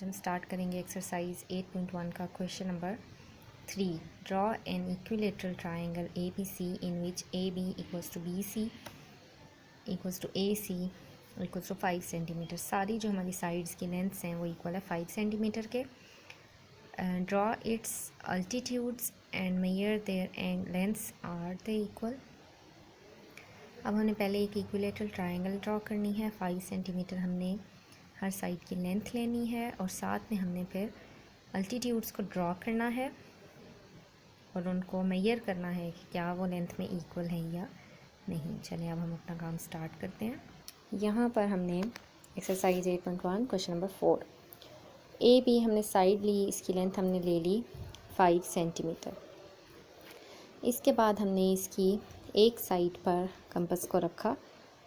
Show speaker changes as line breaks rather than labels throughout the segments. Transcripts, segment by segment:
आज हम स्टार्ट करेंगे एक्सरसाइज 8.1 का question number 3। Draw an equilateral triangle A B C in which A B equals to B C equals to A C equals to 5 centimetre. सारी जो हमारी sides की lengths हैं वो इक्वल है 5 सेंटीमीटर के। Draw its altitudes and measure their lengths are they equal. अब हमने पहले एक इक्विलेटरल ट्राइंगल ड्रॉ करनी है। 5 सेंटीमीटर हमने हर साइड की लेंथ लेनी है और साथ में हमने फिर अल्टीट्यूड्स को ड्रॉ करना है और उनको मेजर करना है कि क्या वो लेंथ में इक्वल है या नहीं। चलिए अब हम अपना काम स्टार्ट करते हैं। यहाँ पर हमने exercise 8.1 question number 4 A B हमने साइड ली, इसकी लेंथ हमने ले ली 5 सेंटीमीटर। इसके बाद हमने इसकी एक साइड पर कंपास को रखा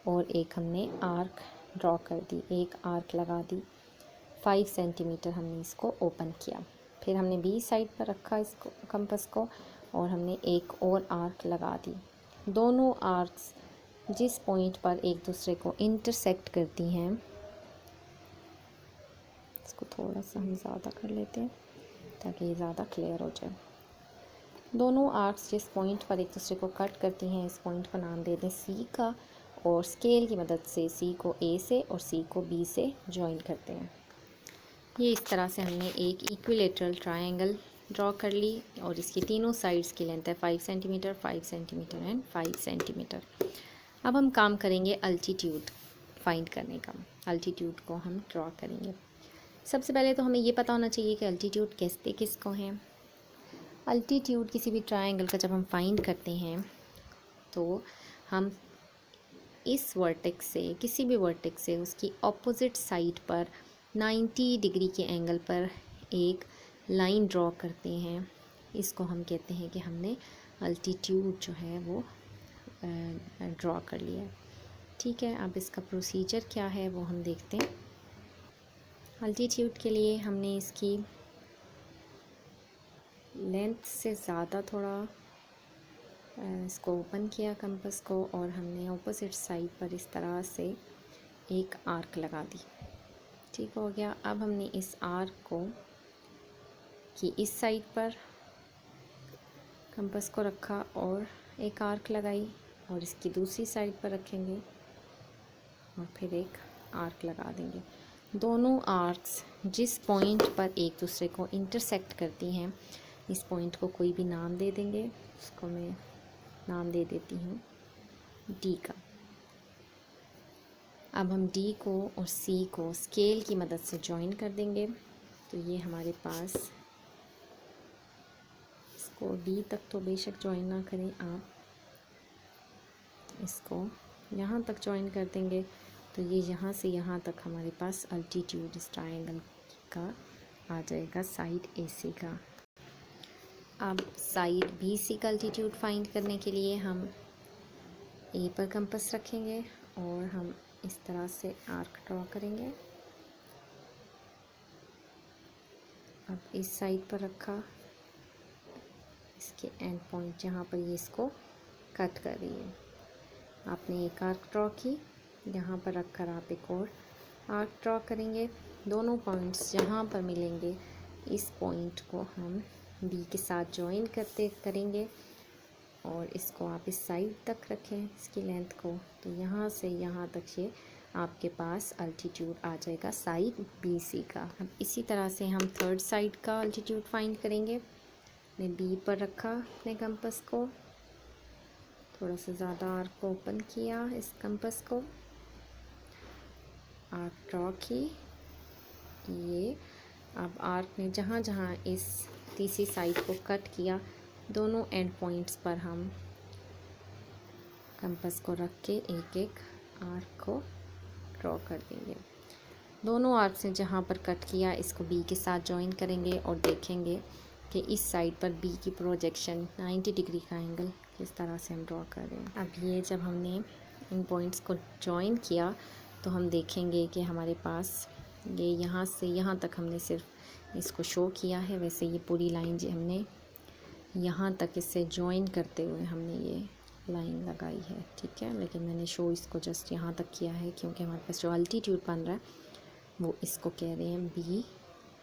और एक हमने आर्क ड्रॉ कर दी, एक आर्क लगा दी। 5 सेंटीमीटर हमने इसको ओपन किया। फिर हमने बी साइड पर रखा इसको कंपास को और हमने एक और आर्क लगा दी। दोनों आर्क्स जिस पॉइंट पर एक दूसरे को इंटरसेक्ट करती हैं, इसको थोड़ा सा हम ज़्यादा कर लेते हैं ताकि ये ज़्यादा क्लियर हो जाए। दोनों आर्क्स जिस पॉइंट पर एक दूसरे को कट करती हैं, इस पॉइंट को नाम दे दें सी का और स्केल की मदद से सी को ए से और सी को बी से जॉइन करते हैं। ये इस तरह से हमने एक इक्विलेटरल ट्रायंगल ड्रॉ कर ली और इसकी तीनों साइड्स की लेंथ है 5 सेंटीमीटर, 5 सेंटीमीटर एंड 5 सेंटीमीटर। अब हम काम करेंगे अल्टीट्यूड फाइंड करने का। अल्टीट्यूड को हम ड्रॉ करेंगे। सबसे पहले तो हमें ये पता होना चाहिए कि अल्टीट्यूड कहते किसको हैं। अल्टीट्यूड किसी भी ट्रायंगल का जब हम फाइंड करते हैं तो हम इस वर्टेक्स से, किसी भी वर्टेक्स से उसकी ऑपोजिट साइड पर 90 डिग्री के एंगल पर एक लाइन ड्रॉ करते हैं। इसको हम कहते हैं कि हमने अल्टीट्यूड जो है वो ड्रॉ कर लिया है। ठीक है, अब इसका प्रोसीजर क्या है वो हम देखते हैं। अल्टीट्यूड के लिए हमने इसकी लेंथ से ज़्यादा थोड़ा इसको ओपन किया कंपास को और हमने ऑपोजिट साइड पर इस तरह से एक आर्क लगा दी। ठीक हो गया। अब हमने इस आर्क को कि इस साइड पर कंपास को रखा और एक आर्क लगाई और इसकी दूसरी साइड पर रखेंगे और फिर एक आर्क लगा देंगे। दोनों आर्क्स जिस पॉइंट पर एक दूसरे को इंटरसेक्ट करती हैं, इस पॉइंट को कोई भी नाम दे देंगे। उसको मैं नाम दे देती हूँ डी का। अब हम डी को और सी को स्केल की मदद से जॉइन कर देंगे। तो ये हमारे पास, इसको डी तक तो बेशक जॉइन ना करें आप, इसको यहाँ तक जॉइन कर देंगे। तो ये यहाँ से यहाँ तक हमारे पास अल्टीट्यूड इस ट्रायंगल का आ जाएगा, साइड ए सी का। अब साइड बी सी का अल्टीट्यूड फाइंड करने के लिए हम ए पर कंपास रखेंगे और हम इस तरह से आर्क ड्रॉ करेंगे। अब इस साइड पर रखा, इसके एंड पॉइंट जहाँ पर ये इसको कट कर रही है, आपने एक आर्क ड्रॉ की। यहाँ पर रखकर आप एक और आर्क ड्रॉ करेंगे। दोनों पॉइंट्स जहाँ पर मिलेंगे, इस पॉइंट को हम बी के साथ जॉइन करेंगे और इसको आप इस साइड तक रखें, इसकी लेंथ को। तो यहाँ से यहाँ तक ये आपके पास अल्टीट्यूड आ जाएगा साइड बी सी का। अब इसी तरह से हम थर्ड साइड का अल्टीट्यूड फाइंड करेंगे। मैंने बी पर रखा अपने कंपास को, थोड़ा सा ज़्यादा आर्क को ओपन किया, इस कंपास को आर्क ड्रॉ की। ये अब आर्क ने जहाँ जहाँ इस तीसरी साइड को कट किया, दोनों एंड पॉइंट्स पर हम कंपास को रख के एक एक आर्क को ड्रॉ कर देंगे। दोनों आर्क से जहाँ पर कट किया, इसको बी के साथ जॉइन करेंगे और देखेंगे कि इस साइड पर बी की प्रोजेक्शन 90 डिग्री का एंगल किस तरह से हम ड्रॉ कर रहे हैं। अब ये जब हमने इन पॉइंट्स को जॉइन किया तो हम देखेंगे कि हमारे पास ये यहाँ से यहाँ तक हमने सिर्फ इसको शो किया है। वैसे ये पूरी लाइन जो हमने यहाँ तक इससे जॉइन करते हुए हमने ये लाइन लगाई है। ठीक है, लेकिन मैंने शो इसको जस्ट यहाँ तक किया है क्योंकि हमारे पास जो अल्टीट्यूड बन रहा है वो इसको कह रहे हैं बी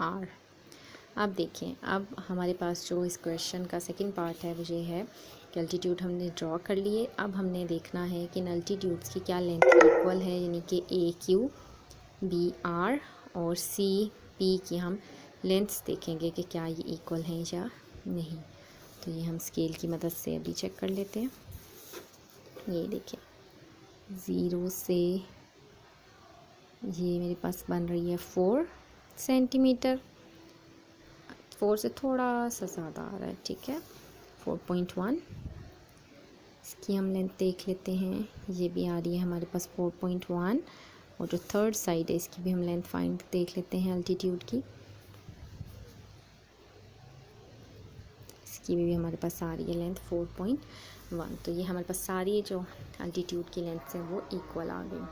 आर। अब देखें, अब हमारे पास जो इस क्वेश्चन का सेकंड पार्ट है वो ये है कि अल्टीट्यूड हमने ड्रॉ कर लिए। अब हमने देखना है कि इन अल्टीट्यूड्स की क्या लेंथ इक्वल है, यानी कि ए क्यू, बी आर और सी पी की हम लेंथ्स देखेंगे कि क्या ये इक्वल हैं या नहीं। तो ये हम स्केल की मदद से अभी चेक कर लेते हैं। ये देखें, 0 से ये मेरे पास बन रही है 4 सेंटीमीटर, 4 से थोड़ा सा ज़्यादा आ रहा है, ठीक है, 4.1। इसकी हम लेंथ देख लेते हैं, ये भी आ रही है हमारे पास 4.1। और जो थर्ड साइड है इसकी भी हम लेंथ फाइंड देख लेते हैं अल्टीट्यूड की। इसकी भी हमारे पास आ रही है लेंथ 4.1। तो ये हमारे पास सारी जो अल्टीट्यूड की लेंथ है वो इक्वल आ गई।